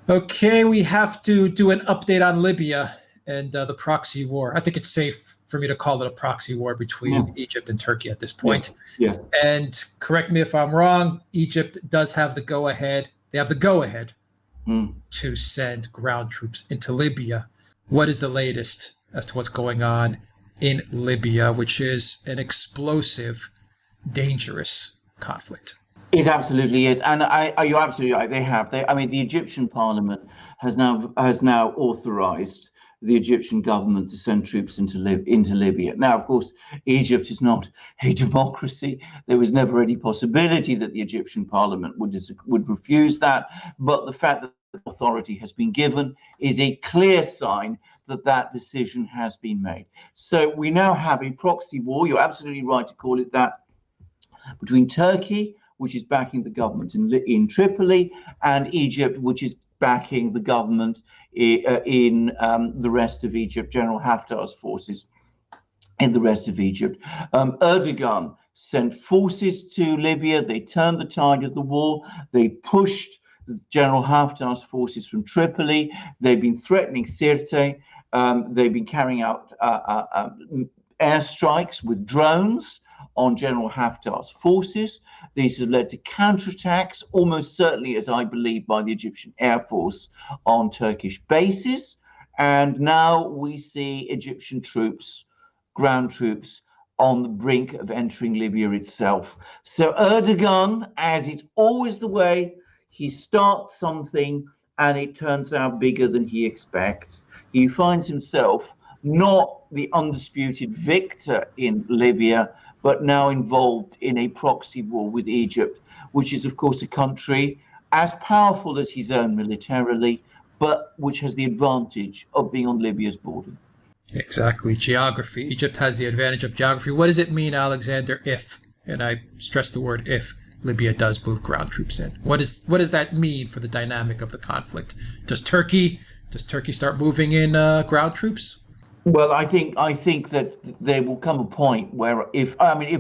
Okay, we have to do an update on Libya and the proxy war. I think it's safe for me to call it a proxy war between Egypt and Turkey at this point. Yes. And correct me if I'm wrong, Egypt does have the go-ahead. They have the go-ahead to send ground troops into Libya. What is the latest as to what's going on in Libya, which is an explosive, dangerous conflict? It absolutely is, and you're absolutely right. I mean, the Egyptian Parliament has now authorised the Egyptian government to send troops into Libya. Now, of course, Egypt is not a democracy. There was never any possibility that the Egyptian Parliament would refuse that. But the fact that the authority has been given is a clear sign that that decision has been made. So we now have a proxy war. You're absolutely right to call it that, between Turkey, which is backing the government in Tripoli, and Egypt, which is backing the government in the rest of Egypt, General Haftar's forces in the rest of Egypt. Erdogan sent forces to Libya. They turned the tide of the war. They pushed General Haftar's forces from Tripoli. They've been threatening Sirte. They've been carrying out airstrikes with drones on General Haftar's forces. These have led to counterattacks, almost certainly, as I believe, by the Egyptian Air Force on Turkish bases. And now we see Egyptian troops, ground troops, on the brink of entering Libya itself. So Erdogan, as is always the way, he starts something and it turns out bigger than he expects. He finds himself not the undisputed victor in Libya, but now involved in a proxy war with Egypt, which is, of course, a country as powerful as his own militarily, but which has the advantage of being on Libya's border. Exactly. Geography. Egypt has the advantage of geography. What does it mean, Alexander, if, and I stress the word if, Libya does move ground troops in? What does that mean for the dynamic of the conflict? Does Turkey start moving in ground troops? Well, I think that there will come a point where if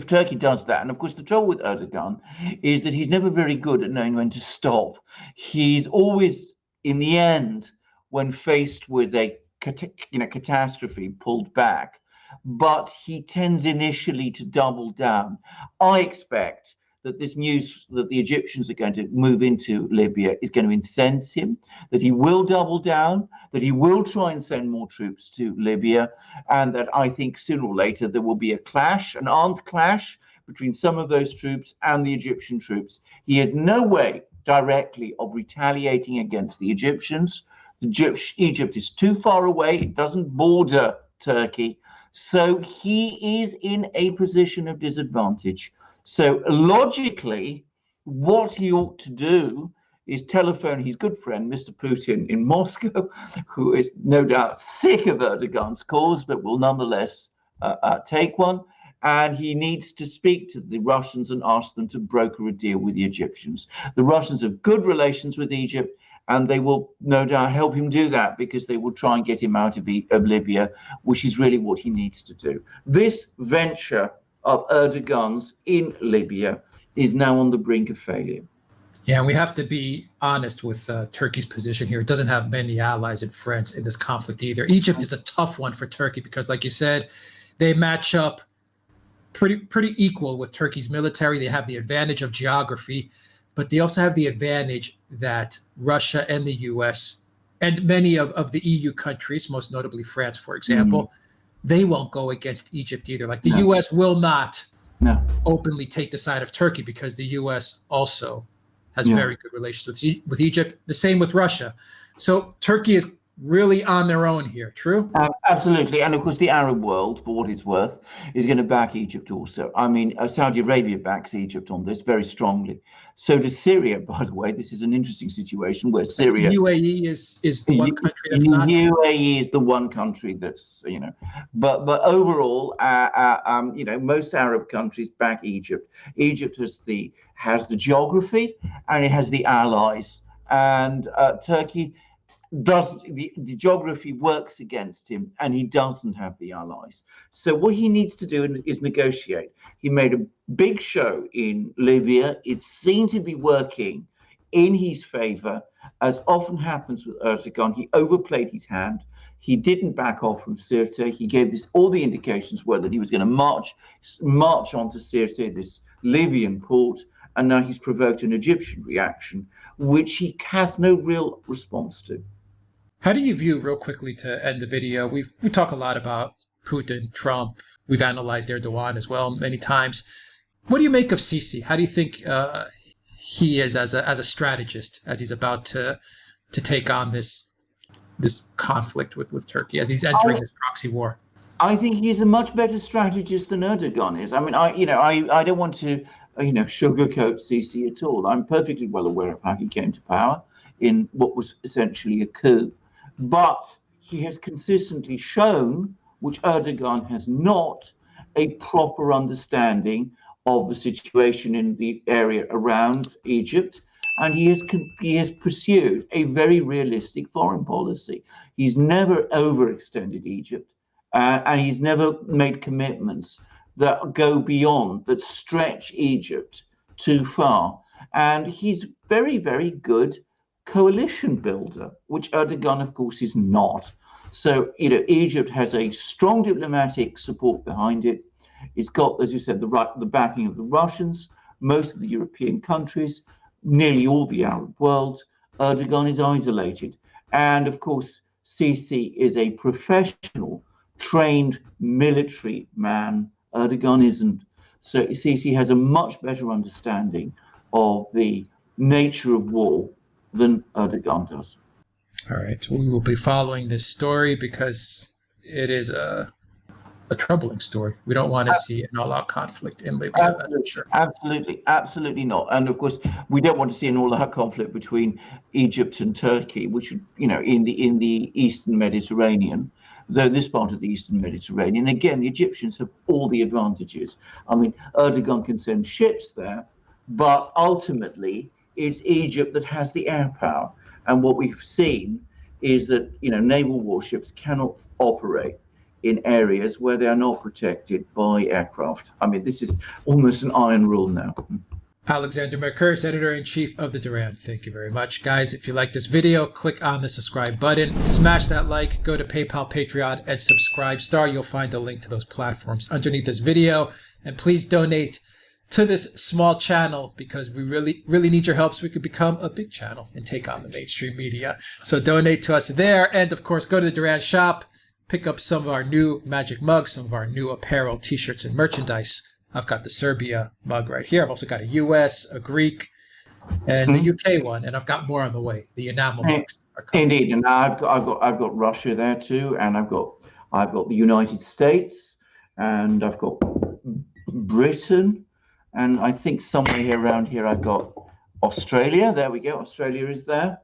Turkey does that, and of course the trouble with Erdogan is that he's never very good at knowing when to stop. He's always, in the end, when faced with a catastrophe, pulled back, but he tends initially to double down. I expect that this news that the Egyptians are going to move into Libya is going to incense him, that he will double down, that he will try and send more troops to Libya, and that I think sooner or later there will be a clash, an armed clash between some of those troops and the Egyptian troops. He has no way directly of retaliating against the Egyptians. Egypt is too far away. It doesn't border Turkey. So he is in a position of disadvantage. So logically, what he ought to do is telephone his good friend, Mr. Putin in Moscow, who is no doubt sick of Erdogan's cause, but will nonetheless take one. And he needs to speak to the Russians and ask them to broker a deal with the Egyptians. The Russians have good relations with Egypt, and they will no doubt help him do that, because they will try and get him out of Libya, which is really what he needs to do. This venture of Erdogan's in Libya is now on the brink of failure. Yeah, and we have to be honest with Turkey's position here. It doesn't have many allies and friends in this conflict either. Egypt is a tough one for Turkey because, like you said, they match up pretty equal with Turkey's military. They have the advantage of geography, but they also have the advantage that Russia and the US and many of the EU countries, most notably France, for example, they won't go against Egypt either. Like the US will not openly take the side of Turkey because the US also has very good relations with Egypt. The same with Russia. So Turkey is really on their own here. True? Absolutely. And of course, the Arab world, for what it's worth, is going to back Egypt also. I mean, Saudi Arabia backs Egypt on this very strongly. So does Syria, by the way. This is an interesting situation where Syria... UAE is the one country that's not... UAE is the one country that's, But overall, most Arab countries back Egypt. Egypt has the geography and it has the allies. And Turkey... the geography works against him, and he doesn't have the allies. So what he needs to do is negotiate. He made a big show in Libya. It seemed to be working in his favor. As often happens with Erdogan, he overplayed his hand. He didn't back off from Sirte. He gave this, all the indications were that he was going to march onto Sirte, this Libyan port, and now he's provoked an Egyptian reaction, which he has no real response to. How do you view, real quickly to end the video, we talk a lot about Putin, Trump, we've analyzed Erdogan as well many times. What do you make of Sisi? How do you think he is as a strategist, as he's about to take on this conflict with Turkey, as he's entering this proxy war? I think he's a much better strategist than Erdogan is. I mean, I don't want to sugarcoat Sisi at all. I'm perfectly well aware of how he came to power in what was essentially a coup. But he has consistently shown, which Erdogan has not, a proper understanding of the situation in the area around Egypt. And he has pursued a very realistic foreign policy. He's never overextended Egypt, and he's never made commitments that go beyond, that stretch Egypt too far. And he's very, very good coalition builder, which Erdogan, of course, is not. So, Egypt has a strong diplomatic support behind it. It's got, as you said, the backing of the Russians, most of the European countries, nearly all the Arab world. Erdogan is isolated. And, of course, Sisi is a professional, trained military man. Erdogan isn't. So Sisi has a much better understanding of the nature of war than Erdogan does. All right. We will be following this story because it is a troubling story. We don't want to see an all-out conflict in Libya. That's for sure. Absolutely not. And of course, we don't want to see an all-out conflict between Egypt and Turkey, which, in the Eastern Mediterranean. Though this part of the Eastern Mediterranean, again, the Egyptians have all the advantages. I mean, Erdogan can send ships there, but ultimately it's Egypt that has the air power. And what we've seen is that, naval warships cannot operate in areas where they are not protected by aircraft. I mean, this is almost an iron rule now. Alexander Mercouris, Editor-in-Chief of the Duran. Thank you very much. Guys, if you like this video, click on the subscribe button, smash that like, go to PayPal, Patreon, and subscribe star. You'll find a link to those platforms underneath this video. And please donate to this small channel because we really need your help so we can become a big channel and take on the mainstream media. So donate to us there. And of course, go to the Duran shop, pick up some of our new magic mugs, some of our new apparel, t-shirts, and merchandise. I've got the Serbia mug right here. I've also got a US, a Greek, and the UK one, and I've got more on the way. The enamel mugs are coming. Indeed, and I've got Russia there too, and I've got the United States, and I've got Britain, and I think somewhere around here I've got Australia. There we go. Australia is there,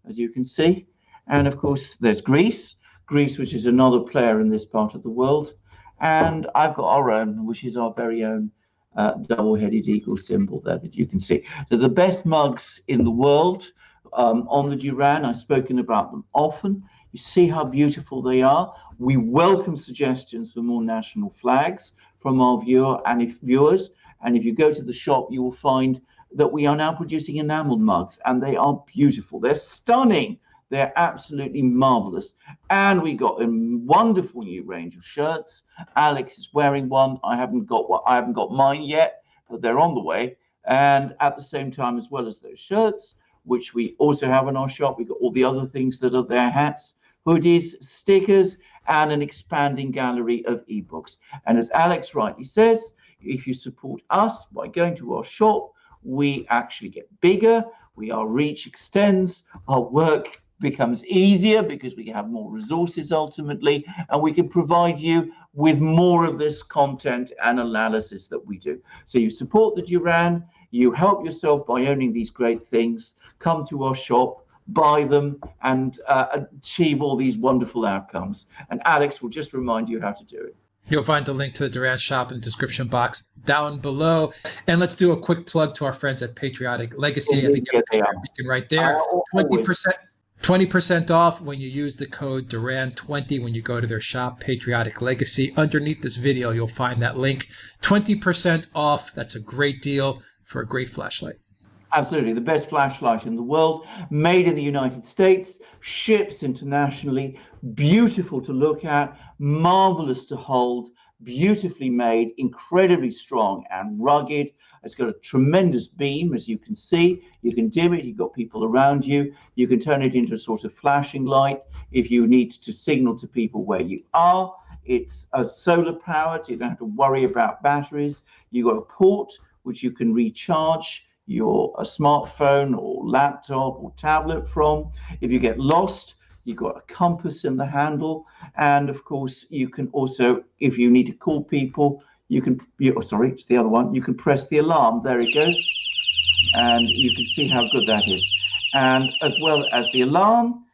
as you can see, and of course there's Greece, which is another player in this part of the world. And I've got our own, which is our very own double-headed eagle symbol there that you can see. They're the best mugs in the world on the Duran. I've spoken about them often. You see how beautiful they are. We welcome suggestions for more national flags from our viewers. And if you go to the shop, you will find that we are now producing enameled mugs, and they are beautiful. They're stunning. They're absolutely marvelous. And we got a wonderful new range of shirts. Alex is wearing one. I haven't got mine yet, but they're on the way. And at the same time, as well as those shirts, which we also have in our shop, we've got all the other things that are there: hats, hoodies, stickers, and an expanding gallery of ebooks. And as Alex rightly says, if you support us by going to our shop, we actually get bigger. Our reach extends. Our work becomes easier because we have more resources ultimately, and we can provide you with more of this content and analysis that we do. So you support the Duran, you help yourself by owning these great things, come to our shop, buy them, and achieve all these wonderful outcomes. And Alex will just remind you how to do it. You'll find the link to the Duran shop in the description box down below. And let's do a quick plug to our friends at Patriot Legacy. I think you have Patriot Beacon right there. 20% off when you use the code Duran20 when you go to their shop, Patriotic Legacy. Underneath this video, you'll find that link. 20% off. That's a great deal for a great flashlight. Absolutely, the best flashlight in the world, made in the United States, ships internationally, beautiful to look at, marvelous to hold, beautifully made, incredibly strong and rugged. It's got a tremendous beam, as you can see. You can dim it, you've got people around you. You can turn it into a sort of flashing light if you need to signal to people where you are. It's solar powered, so you don't have to worry about batteries. You've got a port which you can recharge your smartphone or laptop or tablet from. If you get lost, you've got a compass in the handle. And of course, you can also, if you need to call people, you can, sorry, it's the other one. You can press the alarm. There it goes. And you can see how good that is. And as well as the alarm,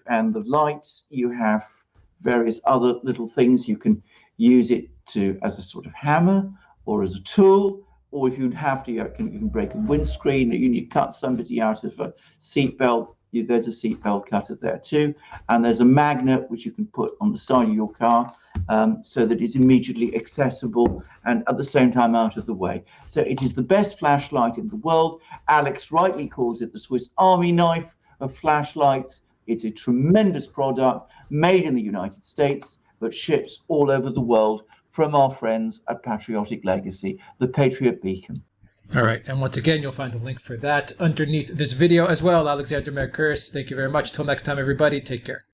and the lights, you have various other little things. You can use it as a sort of hammer or as a tool. Or if you have to, you can break a windscreen, you cut somebody out of a seatbelt, there's a seatbelt cutter there too. And there's a magnet which you can put on the side of your car so that it's immediately accessible and at the same time out of the way. So it is the best flashlight in the world. Alex rightly calls it the Swiss Army knife of flashlights. It's a tremendous product made in the United States, but ships all over the world, from our friends at Patriotic Legacy, the Patriot Beacon. All right. And once again, you'll find the link for that underneath this video as well. Alexander Mercouris, thank you very much. Till next time, everybody, take care.